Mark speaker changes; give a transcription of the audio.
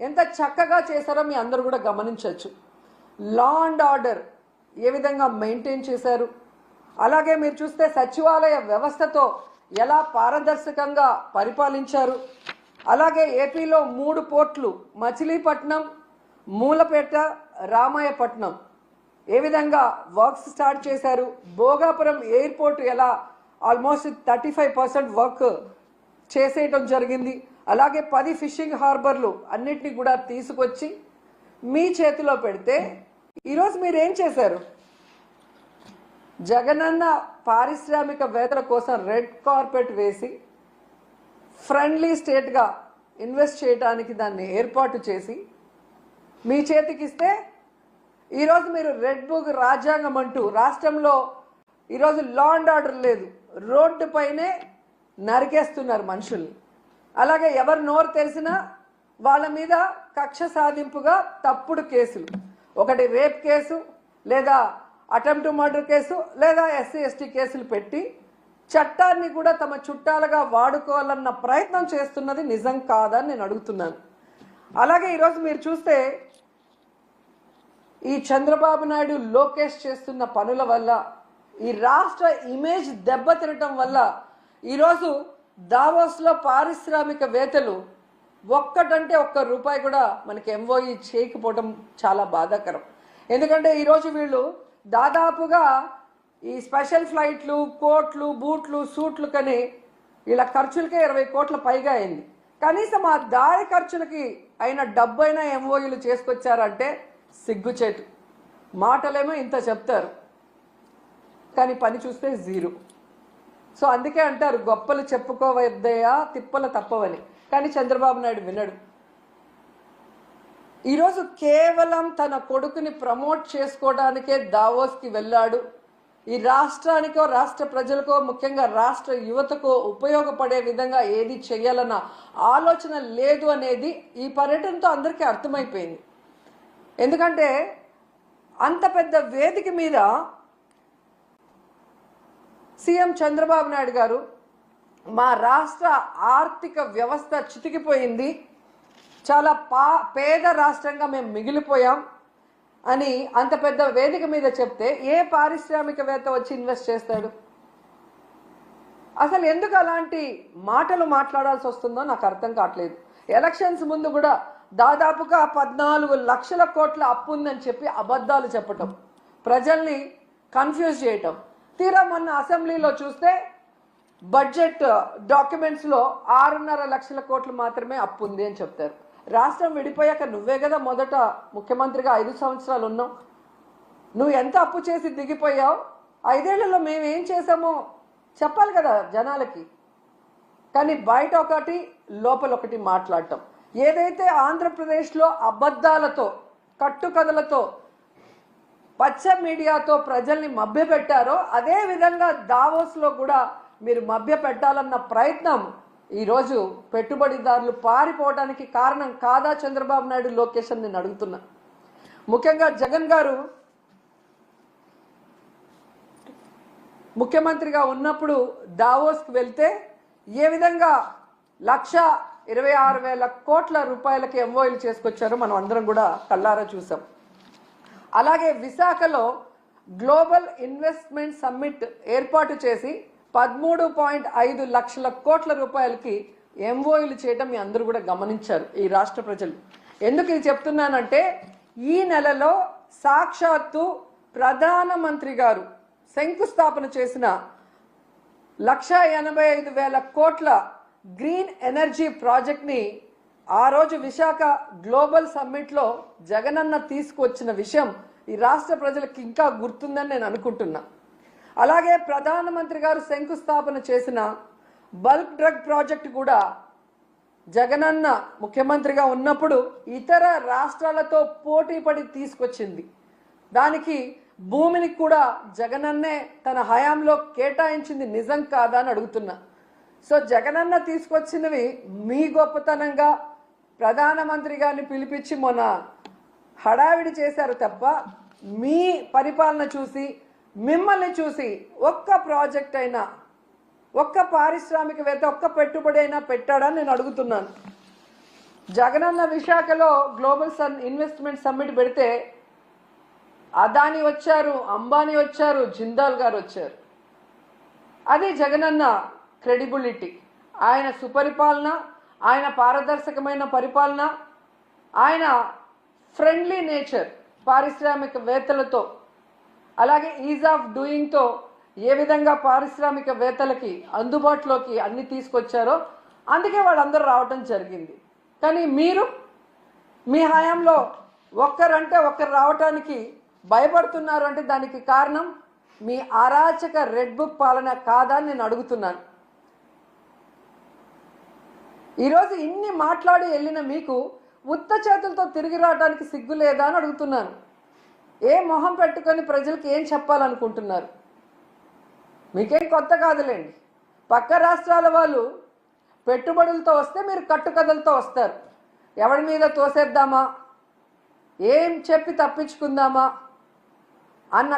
Speaker 1: ఎంత చక్కగా చేశారో మీ అందరూ కూడా గమనించవచ్చు. లా అండ్ ఆర్డర్ ఏ విధంగా మెయింటైన్ చేశారు, అలాగే మీరు చూస్తే సచివాలయ వ్యవస్థతో ఎలా పారదర్శకంగా పరిపాలించారు, అలాగే ఏపీలో 3 పోర్ట్లు మచిలీపట్నం, మూలపేట, రామాయపట్నం ఏ విధంగా వర్క్స్ స్టార్ట్ చేశారు, భోగాపురం ఎయిర్పోర్ట్ ఎలా ఆల్మోస్ట్ 35% వర్క్ చేసేయటం జరిగింది, అలాగే 10 ఫిషింగ్ హార్బర్లు అన్నిటినీ కూడా తీసుకొచ్చి మీ చేతిలో పెడితే ఈరోజు మీరు ఏం చేశారు? జగనన్న పారిశ్రామికవేత్తల కోసం రెడ్ కార్పెట్ వేసి ఫ్రెండ్లీ స్టేట్గా ఇన్వెస్ట్ చేయడానికి దాన్ని ఏర్పాటు చేసి మీ చేతికి ఇస్తే ఈరోజు మీరు రెడ్ బుక్ రాజ్యాంగం అంటూ రాష్ట్రంలో ఈరోజు లా అండ్ ఆర్డర్ లేదు, రోడ్డు పైనే నరికేస్తున్నారు మనుషుల్ని. అలాగే ఎవరు నోరు తెలిసినా వాళ్ళ మీద కక్ష సాధింపుగా తప్పుడు కేసులు, ఒకటి రేప్ కేసు లేదా అటెంప్ట్ మర్డర్ కేసు లేదా SC/ST కేసులు పెట్టి చట్టాన్ని కూడా తమ చుట్టాలుగా వాడుకోవాలన్న ప్రయత్నం చేస్తున్నది నిజం కాదని నేను అడుగుతున్నాను. అలాగే ఈరోజు మీరు చూస్తే ఈ చంద్రబాబు నాయుడు, లోకేష్ చేస్తున్న పనుల వల్ల ఈ రాష్ట్ర ఇమేజ్ దెబ్బతినటం వల్ల ఈరోజు దావోస్లో పారిశ్రామికవేత్తలు ఒక్కటంటే ₹1 కూడా మనకి MOE చేయకపోవడం చాలా బాధాకరం. ఎందుకంటే ఈరోజు వీళ్ళు దాదాపుగా ఈ స్పెషల్ ఫ్లైట్లు, కోట్లు, బూట్లు, సూట్లు కని ఇలా ఖర్చులకే 20 కోట్ల పైగా అయింది. కనీసం ఆ దారి ఖర్చులకి అయిన డబ్బైనా MOEలు చేసుకొచ్చారంటే సిగ్గుచేటు. మాటలేమో ఇంత చెప్తారు కానీ పని చూస్తే జీరో. సో అందుకే అంటారు గొప్పలు చెప్పుకోవద్దయా తిప్పలు తప్పవని. కానీ చంద్రబాబు నాయుడు వినడు. ఈరోజు కేవలం తన కొడుకుని ప్రమోట్ చేసుకోవడానికే దావోస్కి వెళ్ళాడు. ఈ రాష్ట్రానికో, రాష్ట్ర ప్రజలకో, ముఖ్యంగా రాష్ట్ర యువతకో ఉపయోగపడే విధంగా ఏది చేయాలన్న ఆలోచన లేదు అనేది ఈ పర్యటనతో అందరికీ అర్థమైపోయింది. ఎందుకంటే అంత పెద్ద వేదిక మీద సీఎం చంద్రబాబు నాయుడు గారు మా రాష్ట్ర ఆర్థిక వ్యవస్థ చితికిపోయింది, చాలా పేద రాష్ట్రంగా మేము మిగిలిపోయాం అని అంత పెద్ద వేదిక మీద చెప్తే ఏ పారిశ్రామికవేత్త వచ్చి ఇన్వెస్ట్ చేస్తాడు? అసలు ఎందుకు అలాంటి మాటలు మాట్లాడాల్సి వస్తుందో నాకు అర్థం కావట్లేదు. ఎలక్షన్స్ ముందు కూడా దాదాపుగా 14 లక్షల కోట్ల అప్పు ఉందని చెప్పి అబద్ధాలు చెప్పటం, ప్రజల్ని కన్ఫ్యూజ్ చేయటం. తీరా మొన్న అసెంబ్లీలో చూస్తే బడ్జెట్ డాక్యుమెంట్స్లో 6.5 లక్షల కోట్లు మాత్రమే అప్పు ఉంది అని చెప్తారు. రాష్ట్రం విడిపోయాక నువ్వే కదా మొదట ముఖ్యమంత్రిగా 5 సంవత్సరాలు ఉన్నావు, నువ్వు ఎంత అప్పు చేసి దిగిపోయావు, 5 ఏళ్లలో మేము ఏం చేసామో చెప్పాలి కదా జనాలకి. కానీ బయట ఒకటి లోపల ఒకటి మాట్లాడటం. ఏదైతే ఆంధ్రప్రదేశ్లో అబద్ధాలతో, కట్టుకథలతో, పచ్చ మీడియాతో ప్రజల్ని మభ్యపెట్టారో అదే విధంగా దావోస్లో కూడా మీరు మభ్య పెట్టాలన్న ప్రయత్నం ఈరోజు పెట్టుబడిదారులు పారిపోవడానికి కారణం కాదా చంద్రబాబు నాయుడు, లోకేష్ అని నేను అడుగుతున్నా. ముఖ్యంగా జగన్ గారు ముఖ్యమంత్రిగా ఉన్నప్పుడు దావోస్కి వెళ్తే ఏ విధంగా 1,26,000 కోట్ల రూపాయలకి MOEలు చేసుకొచ్చారో మనం అందరం కూడా కళ్ళారా చూసాం. అలాగే విశాఖలో గ్లోబల్ ఇన్వెస్ట్మెంట్ సమ్మిట్ ఏర్పాటు చేసి 13.5 లక్షల కోట్ల రూపాయలకి MOEలు చేయడం మీ అందరూ కూడా గమనించారు ఈ రాష్ట్ర ప్రజలు. ఎందుకు ఇది చెప్తున్నానంటే ఈ నెలలో సాక్షాత్తు ప్రధానమంత్రి గారు శంకుస్థాపన చేసిన 1,85,000 కోట్ల గ్రీన్ ఎనర్జీ ప్రాజెక్ట్ని ఆ రోజు విశాఖ గ్లోబల్ సమ్మిట్లో జగనన్న తీసుకువచ్చిన విషయం ఈ రాష్ట్ర ప్రజలకు ఇంకా గుర్తుందని నేను అనుకుంటున్నా. అలాగే ప్రధానమంత్రి గారు శంకుస్థాపన చేసిన బల్క్ డ్రగ్ ప్రాజెక్ట్ కూడా జగనన్న ముఖ్యమంత్రిగా ఉన్నప్పుడు ఇతర రాష్ట్రాలతో పోటీ పడి తీసుకొచ్చింది. దానికి భూమిని కూడా జగనన్నే తన హయాంలో కేటాయించింది నిజం కాదా అని అడుగుతున్నా. సో జగనన్న తీసుకొచ్చినవి మీ గొప్పతనంగా ప్రధానమంత్రి గారిని పిలిపించి మొన్న హడావిడి చేశారు తప్ప మీ పరిపాలన చూసి, మిమ్మల్ని చూసి ఒక్క ప్రాజెక్ట్ అయినా, ఒక్క పారిశ్రామికవేత్త, ఒక్క పెట్టుబడి అయినా పెట్టాడని నేను అడుగుతున్నాను. జగనన్న విశాఖలో గ్లోబల్ ఇన్వెస్ట్మెంట్ సమ్మిట్ పెడితే అదాని వచ్చారు, అంబానీ వచ్చారు, జిందాల్ గారు వచ్చారు. అది జగనన్న క్రెడిబిలిటీ. ఆయన సుపరిపాలన, ఆయన పారదర్శకమైన పరిపాలన, ఆయన ఫ్రెండ్లీ నేచర్ పారిశ్రామికవేత్తలతో, అలాగే ఈజ్ ఆఫ్ డూయింగ్తో ఏ విధంగా పారిశ్రామికవేత్తలకి అందుబాటులోకి అన్ని తీసుకొచ్చారో అందుకే వాళ్ళందరూ రావటం జరిగింది. కానీ మీరు మీ హయాంలో ఒక్కరంటే ఒక్కరు రావటానికి భయపడుతున్నారు అంటే దానికి కారణం మీ అరాచక రెడ్ బుక్ పాలన కాదా అని నేను అడుగుతున్నాను. ఈరోజు ఇన్ని మాట్లాడి వెళ్ళిన మీకు ఉత్త చేతులతో తిరిగి రావడానికి సిగ్గు లేదా అని అడుగుతున్నాను. ఏ మొహం పెట్టుకొని ప్రజలకు ఏం చెప్పాలనుకుంటున్నారు? మీకేం కొత్త కాదులేండి. పక్క రాష్ట్రాల వాళ్ళు పెట్టుబడులతో వస్తే మీరు కట్టుకథలతో వస్తారు. ఎవరి మీద తోసేద్దామా, ఏం చెప్పి తప్పించుకుందామా అన్న